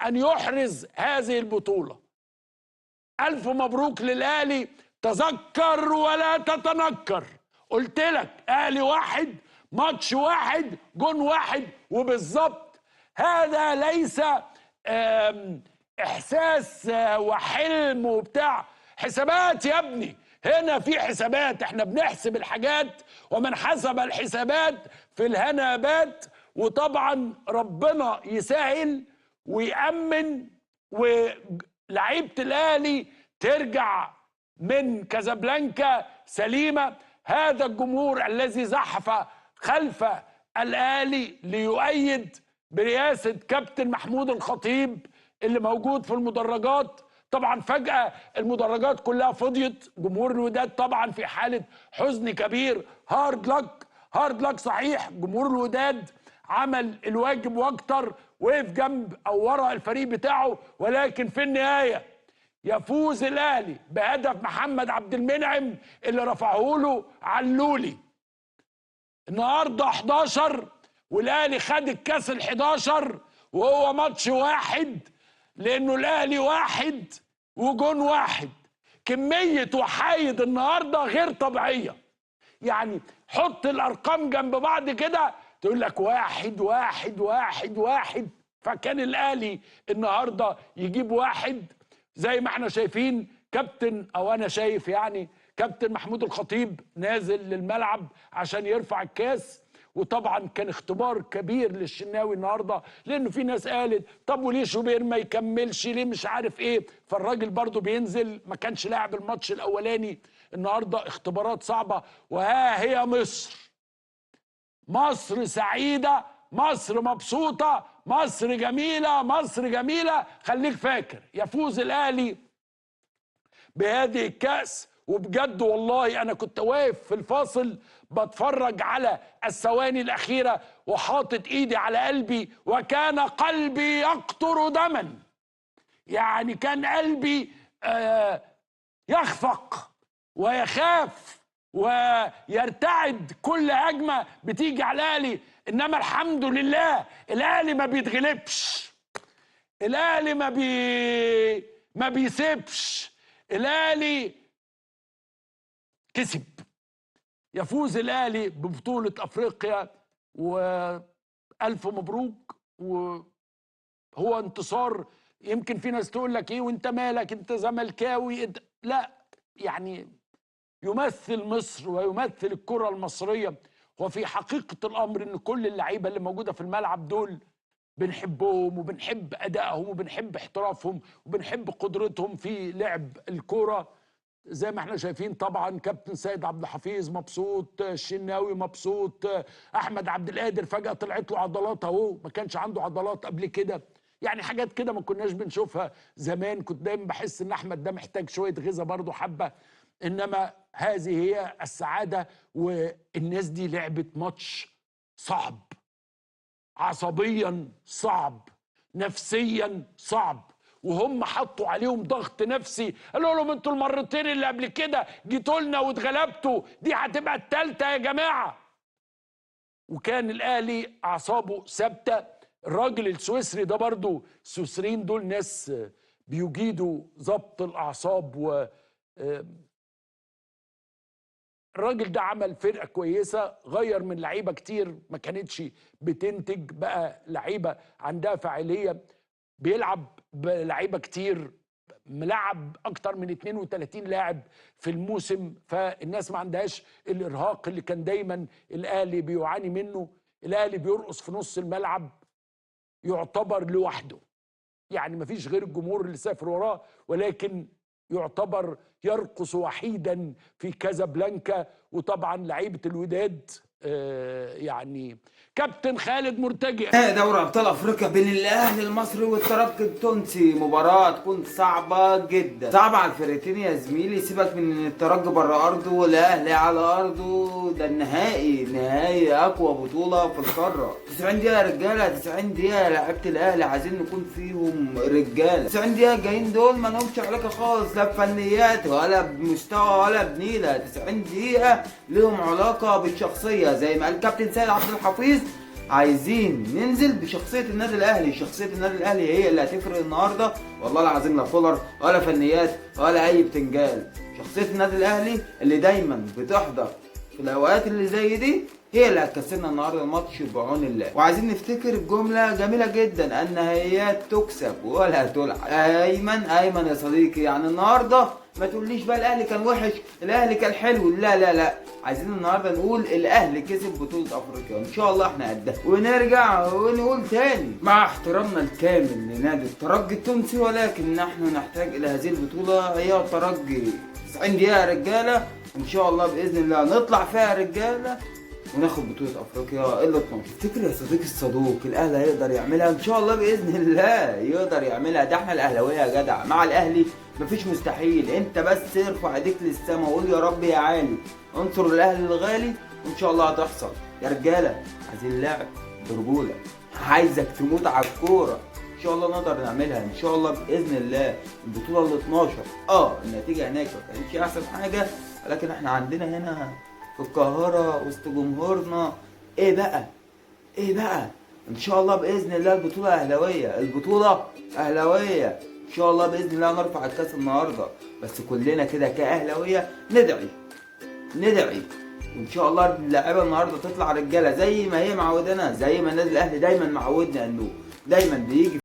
أن يحرز هذه البطولة. ألف مبروك للأهلي، تذكر ولا تتنكر. قلت لك أهلي واحد، ماتش واحد، جون واحد، وبالظبط. هذا ليس إحساس وحلم وبتاع حسابات يا ابني. هنا في حسابات، احنا بنحسب الحاجات، ومن حسب الحسابات في الهنابات. وطبعا ربنا يسهل ويأمن ولعيبة الأهلي ترجع من كازابلانكا سليمة. هذا الجمهور الذي زحف خلف الأهلي ليؤيد برئاسة كابتن محمود الخطيب اللي موجود في المدرجات. طبعا فجأة المدرجات كلها فضيت، جمهور الوداد طبعا في حالة حزن كبير. هارد لك، هارد لك صحيح. جمهور الوداد عمل الواجب واكتر، وقف جنب او ورا الفريق بتاعه، ولكن في النهاية يفوز الاهلي بهدف محمد عبد المنعم اللي رفعه له علولي. النهارده 11 والاهلي خد الكاس ال11، وهو ماتش واحد لانه الاهلي واحد وجون واحد. كمية وحايد النهارده غير طبيعية. يعني حط الارقام جنب بعض كده تقول لك واحد واحد واحد واحد. فكان الاهلي النهارده يجيب واحد زي ما احنا شايفين. كابتن او انا شايف يعني كابتن محمود الخطيب نازل للملعب عشان يرفع الكاس. وطبعا كان اختبار كبير للشناوي النهارده، لانه في ناس قالت طب وليه شوبير ما يكملش، ليه مش عارف ايه. فالراجل برضو بينزل، ما كانش لاعب الماتش الاولاني. النهارده اختبارات صعبه. وها هي مصر، مصر سعيده، مصر مبسوطه، مصر جميله، مصر جميله. خليك فاكر يفوز الاهلي بهذه الكأس. وبجد والله أنا كنت واقف في الفاصل بتفرج على الثواني الأخيرة وحاطط إيدي على قلبي، وكان قلبي يقطر دما. يعني كان قلبي يخفق ويخاف ويرتعد كل هجمة بتيجي على الأهلي. إنما الحمد لله الأهلي ما بيتغلبش، الأهلي ما بيسيبش، الأهلي كسب. يفوز الأهلي ببطولة أفريقيا، وألف مبروك. وهو انتصار. يمكن في ناس تقول لك إيه وأنت مالك، أنت زملكاوي أنت. لا، يعني يمثل مصر ويمثل الكرة المصرية. وفي حقيقة الأمر إن كل اللعيبة اللي موجودة في الملعب دول بنحبهم، وبنحب أدائهم، وبنحب احترافهم، وبنحب قدرتهم في لعب الكرة. زي ما احنا شايفين طبعا كابتن سيد عبد الحفيظ مبسوط، الشناوي مبسوط، احمد عبد القادر فجأة طلعت له عضلات اهو، ما كانش عنده عضلات قبل كده. يعني حاجات كده ما كناش بنشوفها زمان. كنت دايما بحس ان احمد ده محتاج شوية غذاء برضه حبة. انما هذه هي السعادة. والناس دي لعبت ماتش صعب، عصبيا صعب، نفسيا صعب. وهم حطوا عليهم ضغط نفسي، قالوا لهم انتوا المرتين اللي قبل كده جيتوا لنا واتغلبتوا، دي هتبقى الثالثه يا جماعه. وكان الاهلي اعصابه ثابته. الراجل السويسري ده برضو، السويسريين دول ناس بيجيدوا ضبط الاعصاب. و الراجل ده عمل فرقه كويسه، غير من لعيبه كتير ما كانتش بتنتج، بقى لعيبه عندها فاعليه، بيلعب بلعيبه كتير، ملعب اكتر من 32 لاعب في الموسم. فالناس ما عندهاش الارهاق اللي كان دايما الاهلي بيعاني منه. الاهلي بيرقص في نص الملعب يعتبر لوحده، يعني ما فيش غير الجمهور اللي سافر وراه، ولكن يعتبر يرقص وحيدا في كازابلانكا. وطبعا لعيبه الوداد يعني كابتن خالد مرتجي. دوري ابطال افريقيا بين الاهلي المصري والترجي التونسي، مباراه تكون صعبه جدا، صعبه على الفرقتين يا زميلي. سيبك من الترجي بره ارضه والاهلي على ارضه، ده النهائي، نهائي اقوى بطوله في القاره. 90 دقيقه يا رجاله، 90 دقيقه لعيبه الاهلي عايزين نكون فيهم رجاله. 90 دقيقه جايين دول ما لهمش علاقه خالص، لا بفنيات ولا بمستوى ولا بنيله. 90 دقيقه لهم علاقه بالشخصيه، زي ما قال كابتن سيد عبد الحفيظ عايزين ننزل بشخصيه النادي الاهلي. شخصيه النادي الاهلي هي اللي هتفرق النهارده، والله العظيم لا كولر ولا فنيات ولا اي بتنجان. شخصيه النادي الاهلي اللي دايما بتحضر في الاوقات اللي زي دي هي اللي هتكسبنا النهارده الماتش بعون الله. وعايزين نفتكر جمله جميله جدا، النهائيات تكسب ولا تلعب. ايمن يا صديقي، يعني النهارده ما تقوليش بقى الاهلي كان وحش، الاهلي كان حلو، لا لا لا، عايزين النهارده نقول الاهلي كسب بطوله افريقيا، ان شاء الله احنا قدها. ونرجع ونقول تاني مع احترامنا الكامل لنادي الترجي التونسي، ولكن نحن نحتاج الى هذه البطوله. هي الترجي 90 دقيقه يا رجاله، ان شاء الله باذن الله نطلع فيها يا رجاله وناخد بطولة افريقيا الا 12. تفتكر يا صديقي الصدوق الاهلي هيقدر يعملها؟ ان شاء الله باذن الله يقدر يعملها. ده احنا الاهلاويه يا جدع، مع الاهلي مفيش مستحيل. انت بس ارفع ايديك للسما وقول يا رب يا عالي انصر الاهلي الغالي، وان شاء الله هتحصل يا رجاله. عايزين لعب برجوله، عايزك تموت على الكوره، ان شاء الله نقدر نعملها ان شاء الله باذن الله. البطوله ال 12 النتيجه هناك ما كانتش احسن حاجه، ولكن احنا عندنا هنا في القاهرة وسط جمهورنا ايه بقى ان شاء الله باذن الله البطولة اهلاوية، البطولة اهلاوية ان شاء الله باذن الله نرفع الكاس النهاردة. بس كلنا كده كاهلاوية ندعي وان شاء الله اللاعيبة النهاردة تطلع رجالة زي ما هي معودانا، زي ما النادي الاهلي دايما معودنا انه دايما بيجي